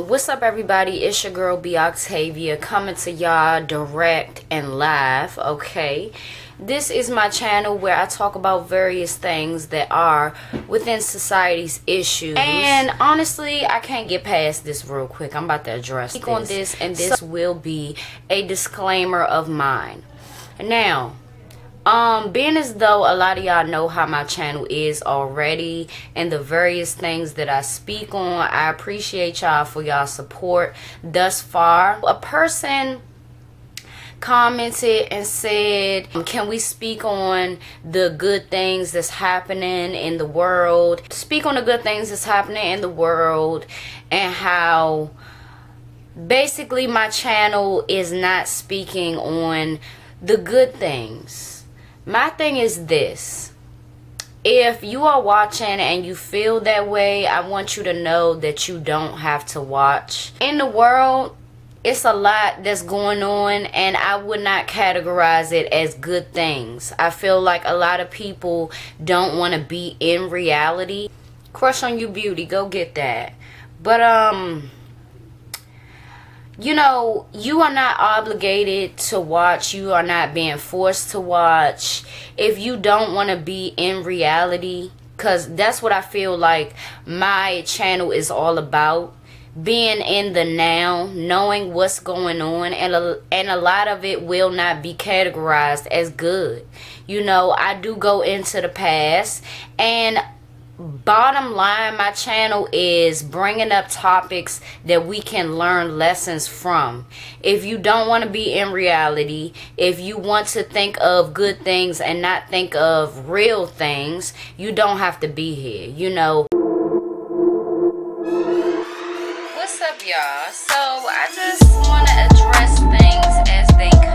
What's up, everybody? It's your girl B Octavia coming to y'all direct and live. Okay, this is my channel where I talk about various things that are within society's issues, and honestly I can't get past this real quick. I'm about to address this on this, and this will be a disclaimer of mine. Now, being as though a lot of y'all know how my channel is already and the various things that I speak on, I appreciate y'all for y'all support thus far. A person commented and said, can we speak on the good things that's happening in the world? Speak on the good things that's happening in the world, and how basically my channel is not speaking on the good things. My thing is this: if you are watching and you feel that way, I want you to know that you don't have to watch. In the world, it's a lot that's going on, and I would not categorize it as good things. I feel like a lot of people don't want to be in reality. Crush on You Beauty, go get that. But you know, you are not obligated to watch. You are not being forced to watch. If you don't want to be in reality, because that's what I feel like my channel is all about. Being in the now, knowing what's going on, and a lot of it will not be categorized as good. You know, I do go into the past, and bottom line, my channel is bringing up topics that we can learn lessons from. If you don't want to be in reality, if you want to think of good things and not think of real things, you don't have to be here, you know. What's up, y'all? So I just want to address things as they come.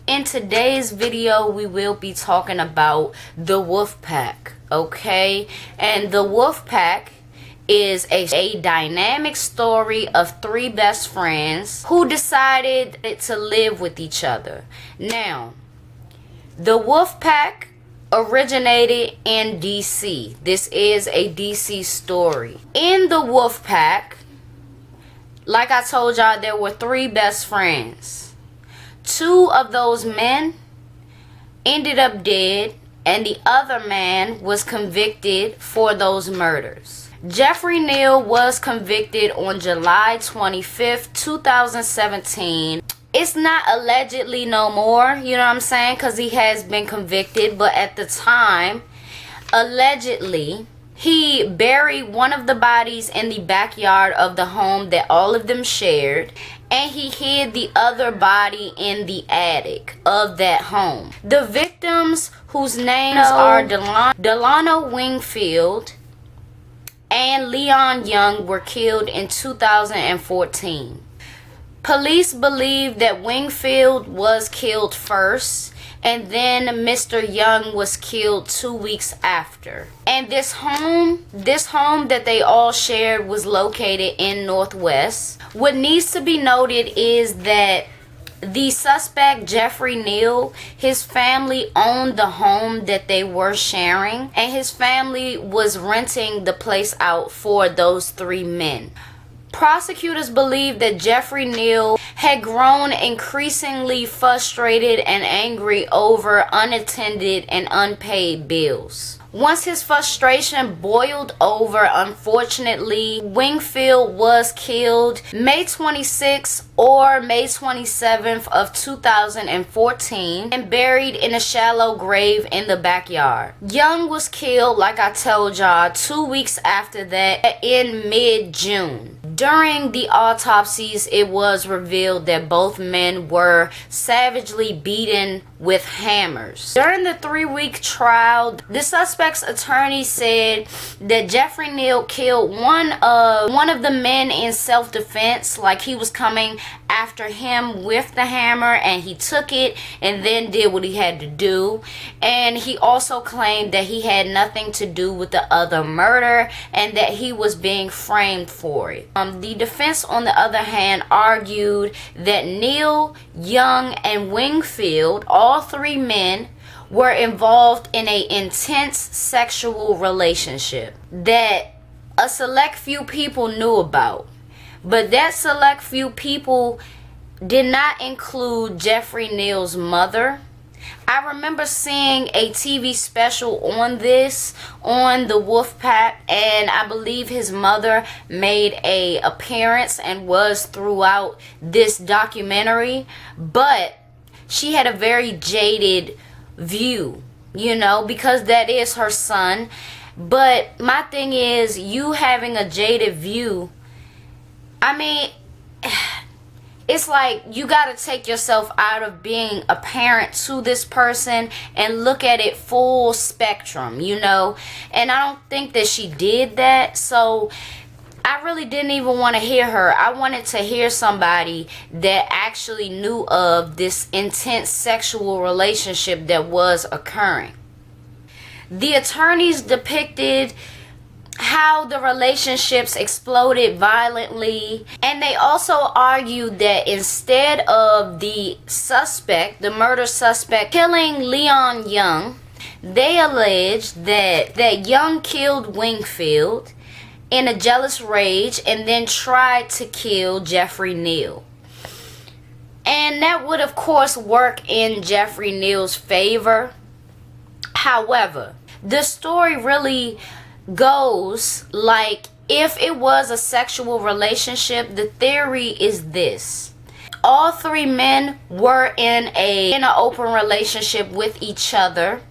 In today's video, we will be talking about the Wolfpack, okay? And the Wolfpack is a dynamic story of three best friends who decided to live with each other. Now, the Wolfpack originated in DC. This is a DC story. In the Wolfpack, like I told y'all, there were three best friends. Two of those men ended up dead, and the other man was convicted for those murders. Jeffrey Neal was convicted on July 25th, 2017. It's not allegedly no more, you know what I'm saying, because he has been convicted, but at the time, allegedly, he buried one of the bodies in the backyard of the home that all of them shared, and he hid the other body in the attic of that home. The victims, whose names are Delano Wingfield and Leon Young, were killed in 2014. Police believe that Wingfield was killed first, and then Mr. Young was killed 2 weeks after. And this home that they all shared was located in Northwest. What needs to be noted is that the suspect, Jeffrey Neal, his family owned the home that they were sharing, and his family was renting the place out for those three men. Prosecutors believe that Jeffrey Neal had grown increasingly frustrated and angry over unattended and unpaid bills. Once his frustration boiled over, unfortunately, Wingfield was killed May 26th or May 27th of 2014 and buried in a shallow grave in the backyard. Young was killed, like I told y'all, 2 weeks after that in mid-June. During the autopsies, it was revealed that both men were savagely beaten with hammers. During the 3-week trial, the suspect's attorney said that Jeffrey Neal killed one of the men in self-defense, like he was coming after him with the hammer and he took it and then did what he had to do. And he also claimed that he had nothing to do with the other murder and that he was being framed for it. The defense, on the other hand, argued that Neal, Young, and Wingfield, all three men, were involved in a intense sexual relationship that a select few people knew about. But that select few people did not include Jeffrey Neal's mother. I remember seeing a TV special on this, on the Wolfpack, and I believe his mother made a appearance and was throughout this documentary, but she had a very jaded view, you know, because that is her son. But my thing is, you having a jaded view, I mean, it's like you got to take yourself out of being a parent to this person and look at it full spectrum, you know. And I don't think that she did that. So I really didn't even want to hear her. I wanted to hear somebody that actually knew of this intense sexual relationship that was occurring. The attorneys depicted how the relationships exploded violently, and they also argued that instead of the suspect, the murder suspect, killing Leon Young, they alleged that Young killed Wingfield in a jealous rage and then tried to kill Jeffrey Neal. And that would of course work in Jeffrey Neal's favor. However, the story really goes like, if it was a sexual relationship, the theory is this: all three men were in an open relationship with each other,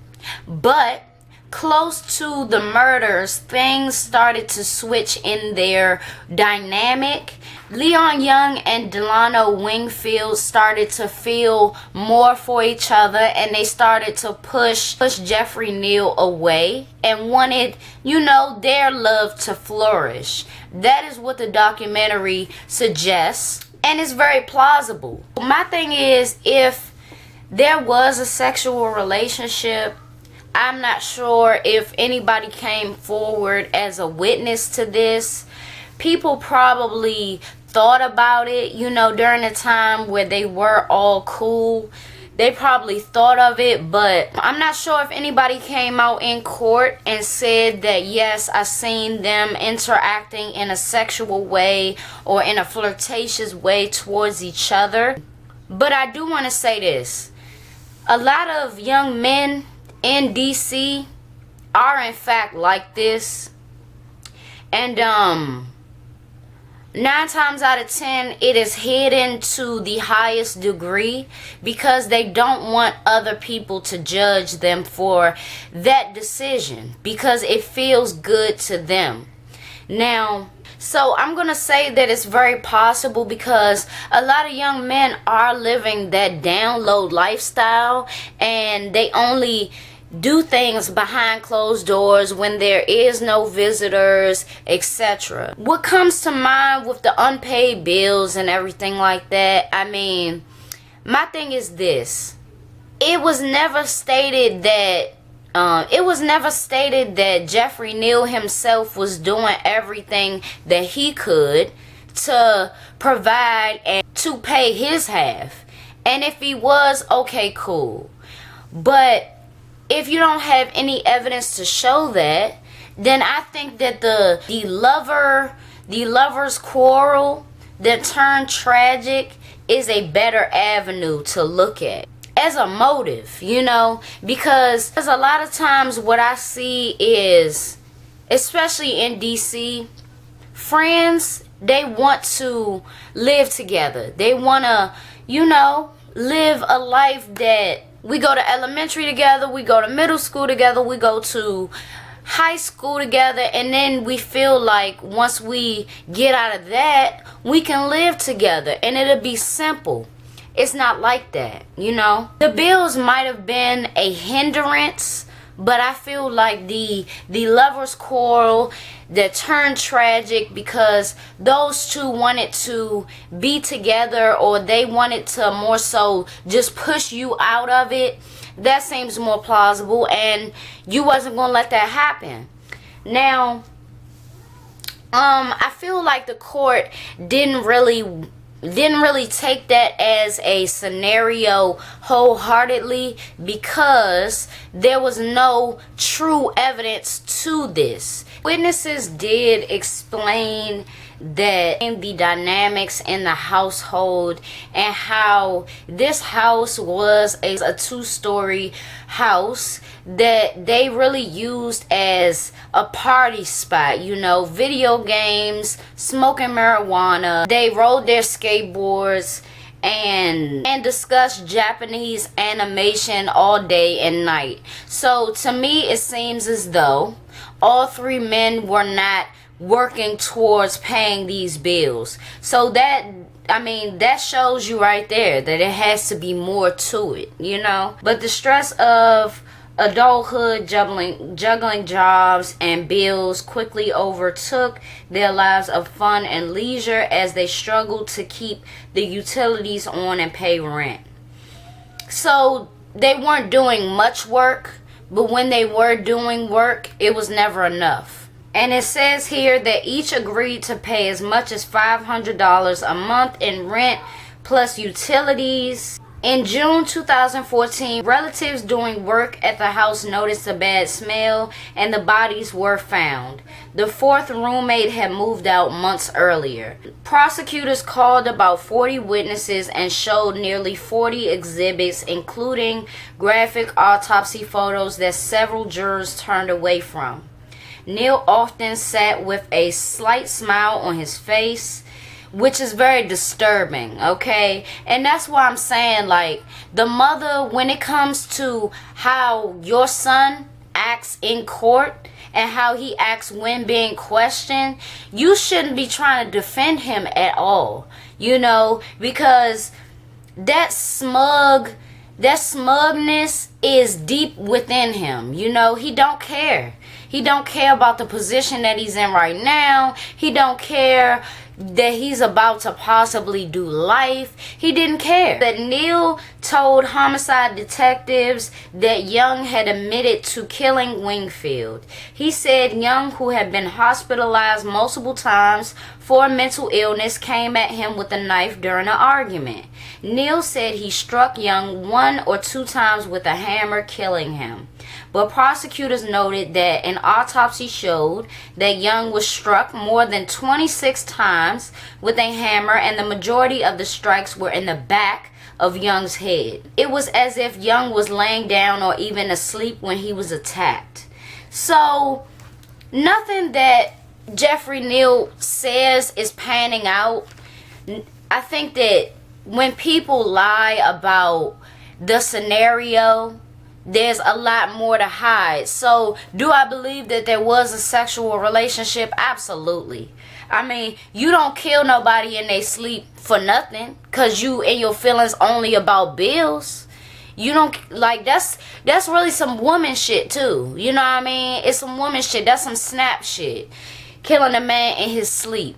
but close to the murders, things started to switch in their dynamic. Leon Young and Delano Wingfield started to feel more for each other, and they started to push Jeffrey Neal away and wanted, you know, their love to flourish. That is what the documentary suggests, and it's very plausible. My thing is, if there was a sexual relationship, I'm not sure if anybody came forward as a witness to this. People probably thought about it, you know, during the time where they were all cool. They probably thought of it, but I'm not sure if anybody came out in court and said that, yes, I seen them interacting in a sexual way or in a flirtatious way towards each other. But I do want to say this. A lot of young men in DC are in fact like this, and 9 times out of 10 it is hidden to the highest degree because they don't want other people to judge them for that decision because it feels good to them. Now, so I'm going to say that it's very possible because a lot of young men are living that download lifestyle, and they only do things behind closed doors when there is no visitors, etc. What comes to mind with the unpaid bills and everything like that, I mean, my thing is this: it was never stated that Jeffrey Neal himself was doing everything that he could to provide and to pay his half. And if he was, okay, cool. But if you don't have any evidence to show that, then I think that the lover's quarrel that turned tragic is a better avenue to look at as a motive, you know, because a lot of times what I see is, especially in DC, friends, they want to live together. They want to, you know, live a life that we go to elementary together, we go to middle school together, we go to high school together, and then we feel like once we get out of that, we can live together and it'll be simple. It's not like that, you know. The bills might have been a hindrance, but I feel like the lovers' quarrel that turned tragic because those two wanted to be together, or they wanted to more so just push you out of it, that seems more plausible, and you wasn't gonna let that happen. Now, I feel like the court didn't really didn't really take that as a scenario wholeheartedly, because there was no true evidence to this. Witnesses did explain that the dynamics in the household, and how this house was a two-story house that they really used as a party spot, you know, video games, smoking marijuana. They rode their skateboards and discussed Japanese animation all day and night. So to me, it seems as though all three men were not working towards paying these bills. So that, I mean, that shows you right there that it has to be more to it, you know. But the stress of adulthood, juggling jobs and bills quickly overtook their lives of fun and leisure as they struggled to keep the utilities on and pay rent. So they weren't doing much work, but when they were doing work, it was never enough. And it says here that each agreed to pay as much as $500 a month in rent plus utilities. In June 2014, relatives doing work at the house noticed a bad smell and the bodies were found. The fourth roommate had moved out months earlier. Prosecutors called about 40 witnesses and showed nearly 40 exhibits, including graphic autopsy photos that several jurors turned away from. Neil often sat with a slight smile on his face, which is very disturbing, okay? And that's why I'm saying, like, the mother, when it comes to how your son acts in court and how he acts when being questioned, you shouldn't be trying to defend him at all, you know, because that smugness is deep within him, you know. He don't care. He don't care about the position that he's in right now. He don't care that he's about to possibly do life. He didn't care. That Neil told homicide detectives that Young had admitted to killing Wingfield. He said Young, who had been hospitalized multiple times for mental illness, came at him with a knife during an argument. Neil said he struck Young 1 or 2 times with a hammer, killing him. But prosecutors noted that an autopsy showed that Young was struck more than 26 times with a hammer, and the majority of the strikes were in the back of Young's head. It was as if Young was laying down or even asleep when he was attacked. So, nothing that Jeffrey Neal says is panning out. I think that when people lie about the scenario, there's a lot more to hide. So, do I believe that there was a sexual relationship? Absolutely. I mean, you don't kill nobody in their sleep for nothing, because you and your feelings only about bills. You don't, like, that's really some woman shit too. You know what I mean? It's some woman shit. That's some snap shit. Killing a man in his sleep.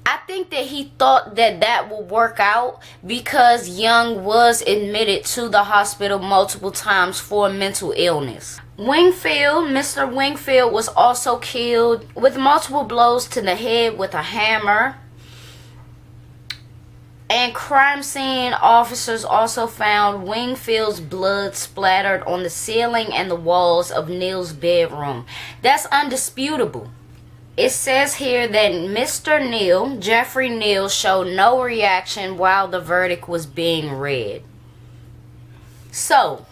I think that he thought that that would work out because Young was admitted to the hospital multiple times for mental illness. Mr. Wingfield was also killed with multiple blows to the head with a hammer. And crime scene officers also found Wingfield's blood splattered on the ceiling and the walls of Neil's bedroom. That's undisputable. It says here that Mr. Neal, Jeffrey Neal, showed no reaction while the verdict was being read. So,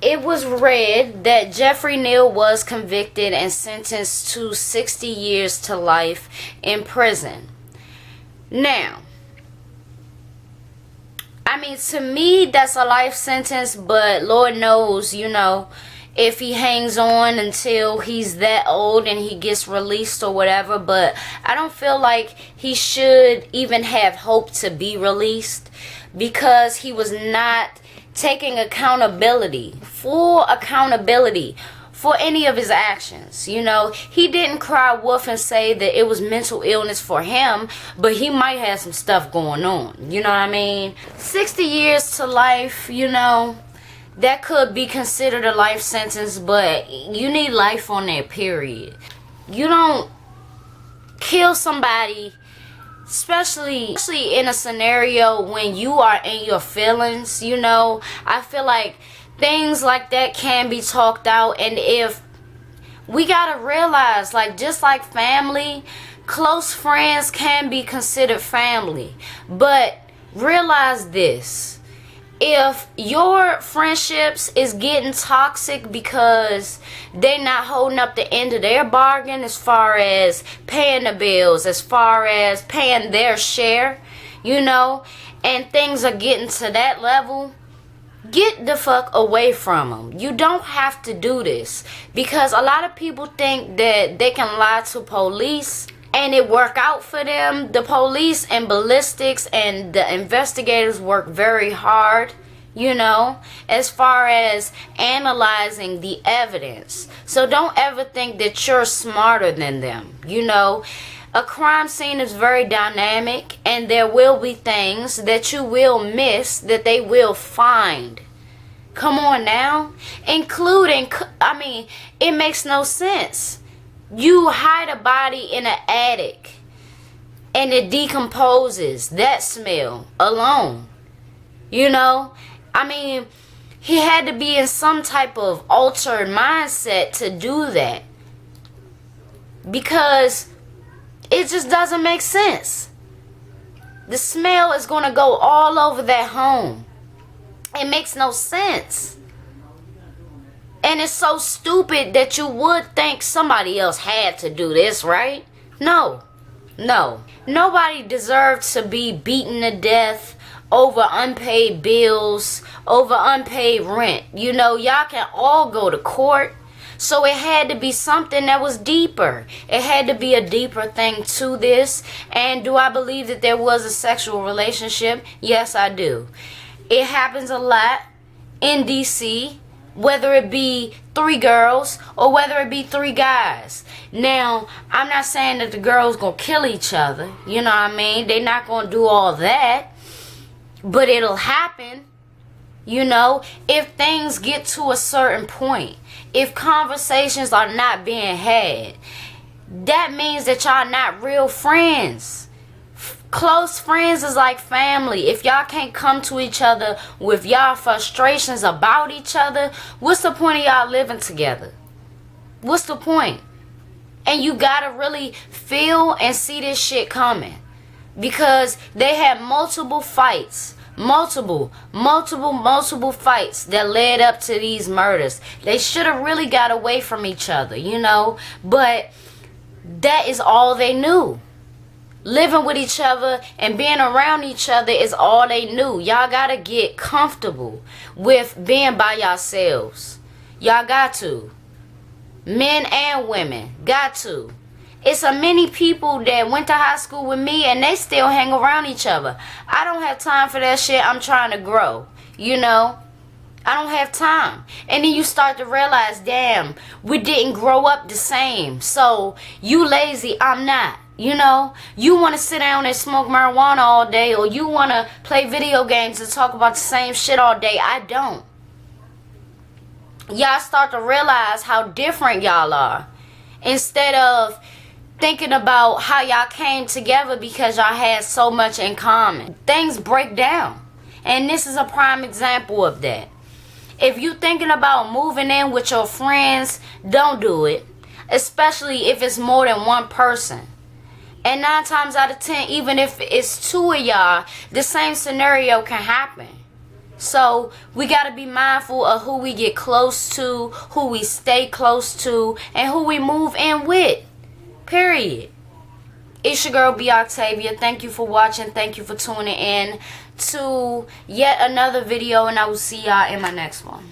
it was read that Jeffrey Neal was convicted and sentenced to 60 years to life in prison. Now, I mean, to me, that's a life sentence, but Lord knows, you know, if he hangs on until he's that old and he gets released or whatever. But I don't feel like he should even have hope to be released, because he was not taking accountability, full accountability for any of his actions. You know, he didn't cry wolf and say that it was mental illness for him, but he might have some stuff going on. You know what I mean? 60 years to life, you know, that could be considered a life sentence, but you need life on that, period. You don't kill somebody especially in a scenario when you are in your feelings, you know, I feel like things like that can be talked out. And if we gotta realize, like, just like family, close friends can be considered family. But realize this: if your friendships is getting toxic because they not holding up the end of their bargain as far as paying the bills, as far as paying their share, you know, and things are getting to that level, get the fuck away from them. You don't have to do this, because a lot of people think that they can lie to police and it work out for them. The police and ballistics and the investigators work very hard, you know, as far as analyzing the evidence. So don't ever think that you're smarter than them, you know. A crime scene is very dynamic, and there will be things that you will miss that they will find. Come on now. Including, I mean, it makes no sense. You hide a body in an attic and it decomposes. That smell alone, you know. I mean, he had to be in some type of altered mindset to do that, because it just doesn't make sense. The smell is going to go all over that home. It makes no sense. And it's so stupid that you would think somebody else had to do this, right? No. Nobody deserves to be beaten to death over unpaid bills, over unpaid rent. You know, y'all can all go to court. So it had to be something that was deeper. It had to be a deeper thing to this. And do I believe that there was a sexual relationship? Yes, I do. It happens a lot in DC, whether it be 3 girls or whether it be 3 guys. Now, I'm not saying that the girls gonna kill each other, you know what I mean? They're not gonna do all that, but it'll happen, you know, if things get to a certain point. If conversations are not being had, that means that y'all not real friends. Close friends is like family. If y'all can't come to each other with y'all frustrations about each other, what's the point of y'all living together? What's the point? And you gotta really feel and see this shit coming, because they had multiple fights. Multiple fights that led up to these murders. They should have really got away from each other, you know, but that is all they knew. Living with each other and being around each other is all they knew. Y'all gotta get comfortable with being by yourselves. Y'all got to. Men and women got to. It's a many people that went to high school with me and they still hang around each other. I don't have time for that shit. I'm trying to grow, you know. I don't have time. And then you start to realize, damn, we didn't grow up the same. So you lazy, I'm not. You know, you want to sit down and smoke marijuana all day, or you want to play video games and talk about the same shit all day. I don't. Y'all start to realize how different y'all are, instead of thinking about how y'all came together because y'all had so much in common. Things break down, and this is a prime example of that. If you thinking about moving in with your friends, don't do it, especially if it's more than one person. And 9 times out of 10, even if it's 2 of y'all, the same scenario can happen. So we got to be mindful of who we get close to, who we stay close to, and who we move in with. Period. It's your girl, B. Octavia. Thank you for watching. Thank you for tuning in to yet another video, and I will see y'all in my next one.